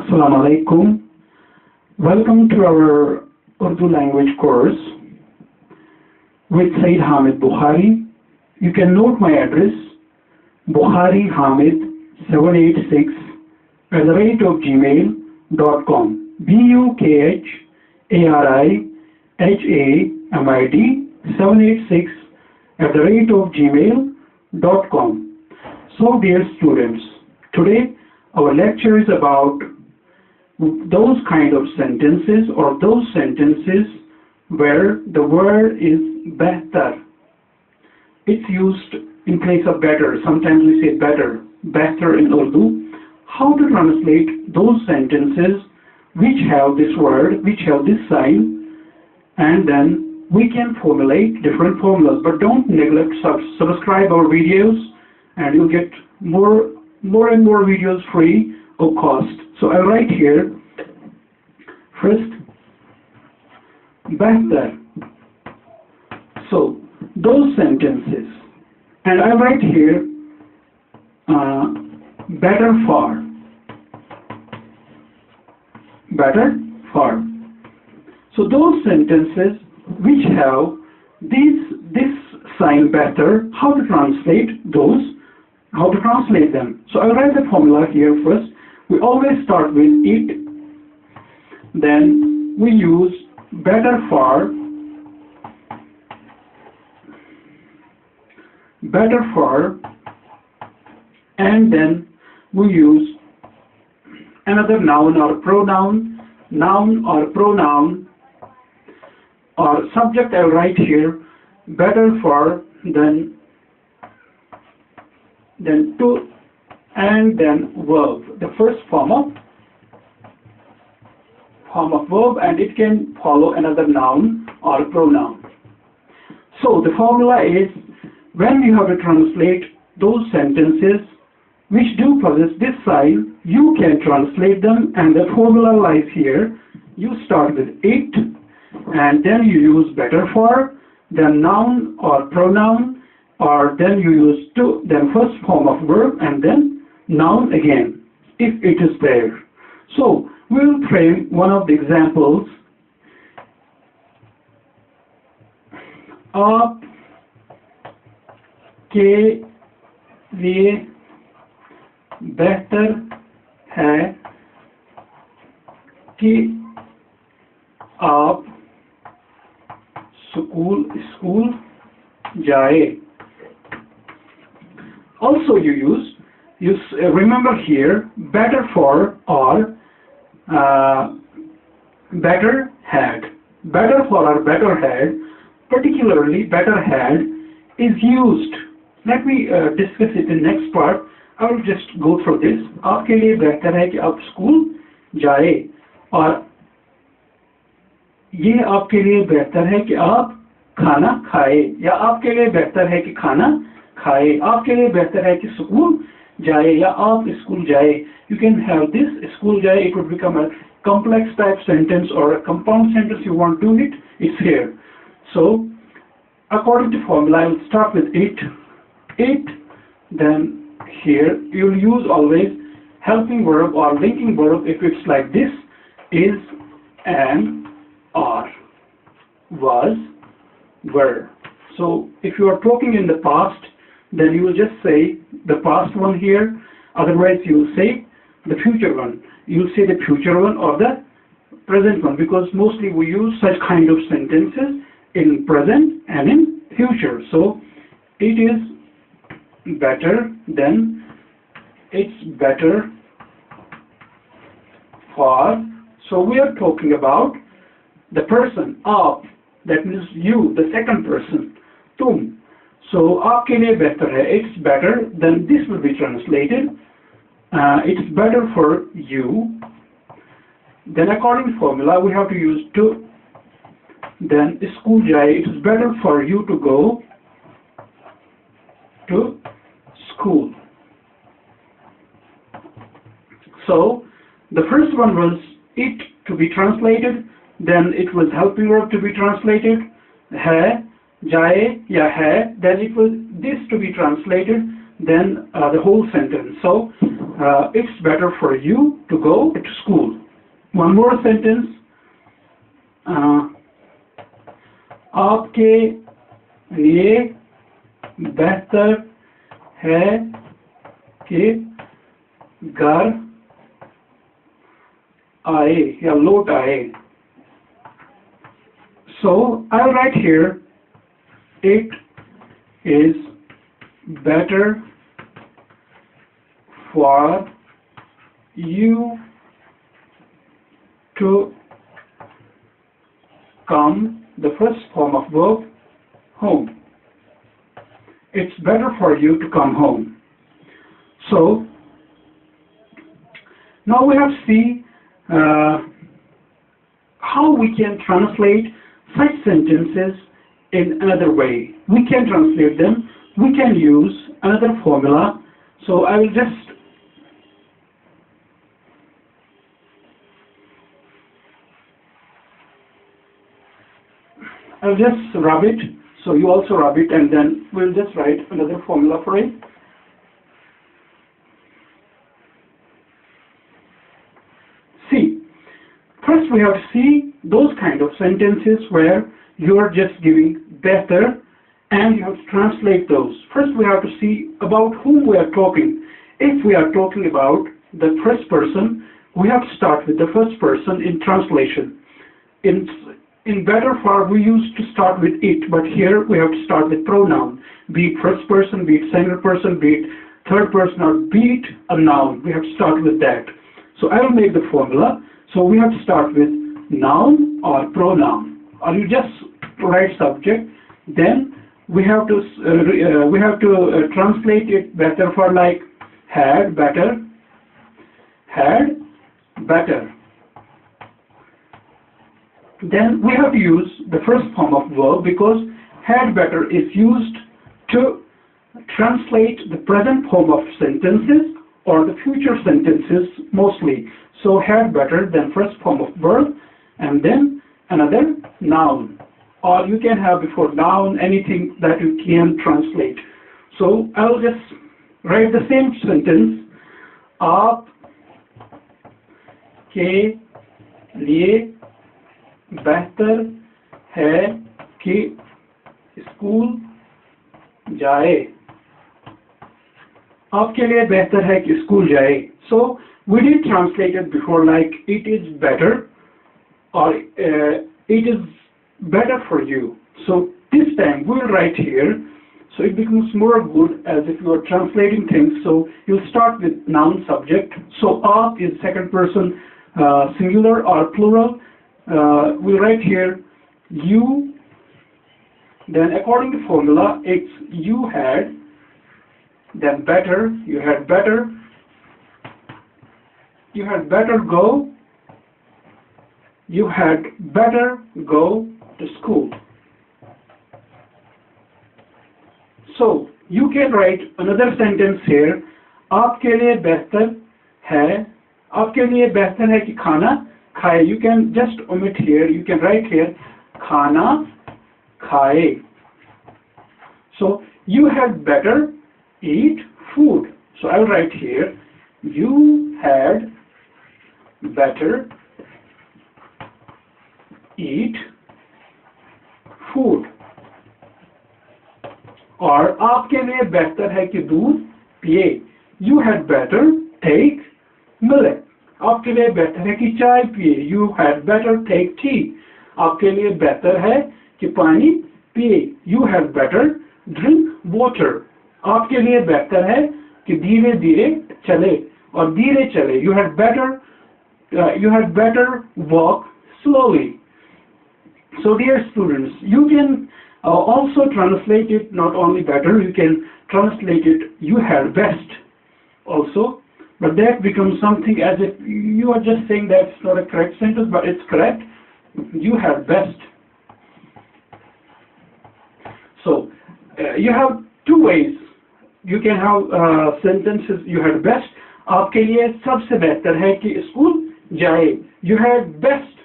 Assalamu alaikum. Welcome to our Urdu language course with Syed Haamid Bukhari. You can note my address, bukharihami 786 @gmail.com. BUKHARIHAMID 786 @gmail.com. So dear students, today our lecture is about those kind of sentences or those sentences where the word is better. It's used in place of better. Sometimes we say better in Urdu. How to translate those sentences which have this word, which have this sign, and then we can formulate different formulas. But don't neglect subscribe our videos, and you'll get more and more videos free of cost. So I write here first better. So those sentences, and I write here better for. So those sentences which have this sign better, how to translate those? How to translate them? So I'll write the formula here first. We always start with it, then we use better for, and then we use another noun or pronoun, or subject. I'll write here better for, then to, and then verb, the first form of verb, and it can follow another noun or pronoun. So the formula is, when you have to translate those sentences which do possess this sign, you can translate them, and the formula lies here. You start with it, and then you use better for, then noun or pronoun, or then you use to, then first form of verb, and then noun again, if it is there. So we'll frame one of the examples. आप के लिए बेहतर है कि आप school जाए. Also you remember here better for or better had. Better for or better had, particularly better had, is used. Let me discuss it in next part. I will just go through this. आपके लिए बेहतर है कि आप school जाए, और ये आपके लिए बेहतर है कि आप खाना खाए, या आपके लिए बेहतर है कि खाना खाए, आपके लिए बेहतर है कि स्कूल जाए, या आप स्कूल जाए. You can have this school जाए. It would become a complex type sentence or a compound sentence. You want to do it, it's here. So according to formula, I will start with it, then here you'll use always helping verb or linking verb if it's like this, is, and, are, was, were. So if you are talking in the past, then you will just say the past one here. Otherwise you will say the future one. You will say the future one or the present one, because mostly we use such kind of sentences in present and in future. So it is better, then it's better for. So we are talking about the person, आप, that means you, the second person, तुम. So आपके लिए बेहतर है, it's better, then this will be translated, it's better for you. Then according to formula we have to use to, then school जाए, it is better for you to go to school. So the first one was it to be translated, then it was helping verb to be translated, है, जाए या है, then it was this to be translated, then the whole sentence. So it's better for you to go to school. One more sentence. आपके लिए बेहतर है कि घर आए या लौट आए. So I'll write here, it is better for you to come, the first form of verb, home. It's better for you to come home. So now we have to see how we can translate such sentences in another way. We can translate them. We can use another formula. So I will just rub it. So you also rub it, and then we'll just write another formula for it. See, first we have to see those kind of sentences where you are just giving better and you have to translate those. First we have to see about whom we are talking. If we are talking about the first person, we have to start with the first person in translation. In better form we used to start with it, but here we have to start with pronoun. Be it first person, be it singular person, be it third person, or be it a noun. We have to start with that. So I will make the formula. So we have to start with noun or pronoun, or you just write subject. Then we have to translate it better for, like had better, had better. Then we have to use the first form of verb, because had better is used to translate the present form of sentences or the future sentences mostly. So had better, then first form of verb, and then another noun. Or you can have before noun anything that you can translate. So I'll just write the same sentence. आप के लिए बेहतर है कि school जाए. आपके लिए बेहतर है कि स्कूल जाए. So we did translate it before, like it is better or it is better for you. So this time we'll write here, so it becomes more good as if you are translating things. So you'll start with noun subject. So aap is second person singular or plural. We'll write here you, then according to formula it's you had, then better, you had better go, you had better go to school. So you can write another sentence here. आपके लिए बेहतर है, आपके लिए बेहतर है कि खाना खाए. You can just omit here, you can write here खाना खाए. So you had better eat food. So I'll write here you had better eat food. और आपके लिए बेहतर है कि दूध पिए. You had better take milk. आपके लिए बेहतर है कि चाय पिए. You had better take tea. आपके लिए बेहतर है कि पानी पिए. You had better drink water. आपके लिए बेहतर है कि धीरे धीरे चले और धीरे चले. You had better walk slowly. So dear students, you can also translate it not only better, you can translate it you had best also, but that becomes something as if you are just saying that's not a correct sentence, but it's correct. You had best. So you have two ways. You can have sentences you had best. आपके लिए सबसे बेहतर है कि school जाए. You had best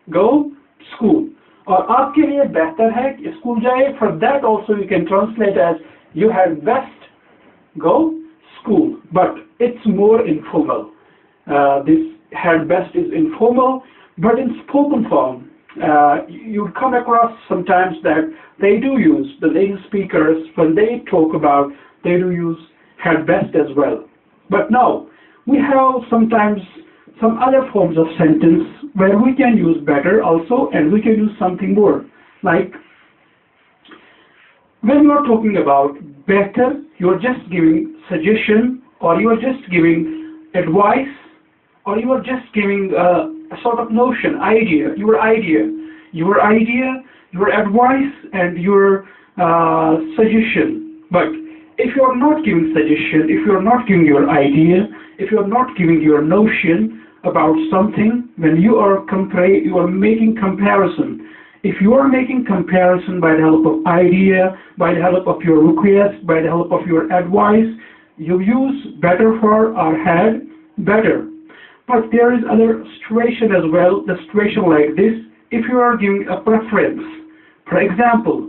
go school. और आपके लिए बेहतर है कि स्कूल जाए. For that also you can translate as you had best go school. But it's more informal. This had best is informal, but in spoken form, you come across sometimes that they do use, the native speakers, when they talk about, they do use had best as well. But now, we have sometimes some other forms of sentence where we can use better also, and we can use something more. Like, when you are talking about better, you are just giving suggestion, or you are just giving advice, or you are just giving a sort of notion, idea, your advice, and your suggestion. But if you are not giving suggestion, if you are not giving your idea, if you are not giving your notion about something, when you are making comparison. If you are making comparison by the help of idea, by the help of your request, by the help of your advice, you use better for or had better. But there is other situation as well, the situation like this, if you are giving a preference. For example,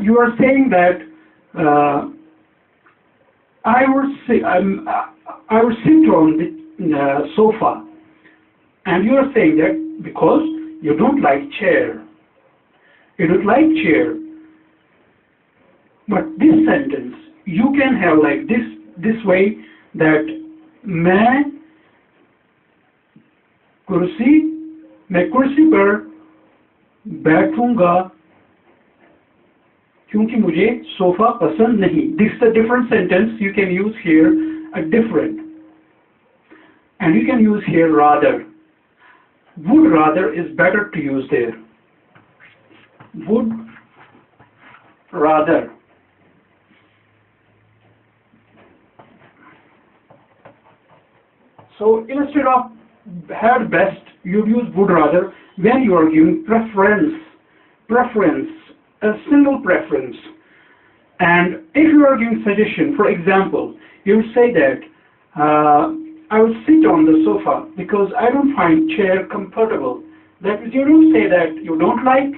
you are saying that I will sit on the sofa, and you are saying that because you don't like chair. You don't like chair. But this sentence, you can have like this way, that मैं कुर्सी पर बैठूंगा क्योंकि मुझे sofa पसंद नहीं. This is a different sentence. You can use here a different, and you can use here rather. Would rather is better to use there. Would rather. So instead of had best, you use would rather when you are giving preference, a single preference. And if you are giving suggestion, for example, you say that I will sit on the sofa because I don't find chair comfortable. That means you don't say that you don't like,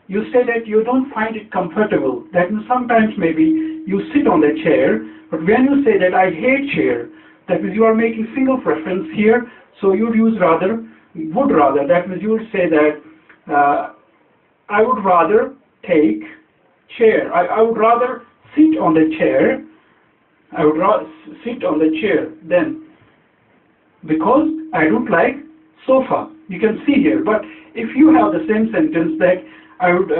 you say that you don't find it comfortable. That means sometimes maybe you sit on the chair, but when you say that I hate chair, that means you are making single preference here, so you would use rather, would rather. That means you would say that I would rather take chair. I would rather sit on the chair. I would rather sit on the chair then, because I don't like sofa. You can see here. But if you have the same sentence that I would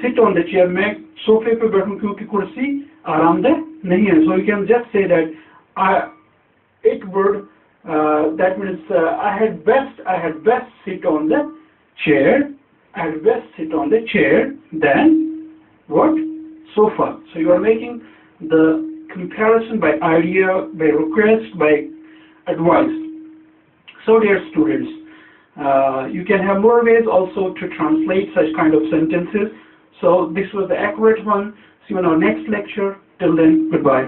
sit on the chair, मैं सोफे पे बैठूं क्योंकि कुर्सी आरामदेह नहीं है. So you can just say that it would. That means I had best sit on the chair. I had best sit on the chair than what? Sofa. So you are making the comparison by idea, by request, by advice. So dear students, you can have more ways also to translate such kind of sentences. So this was the accurate one. See you in our next lecture. Till then, goodbye.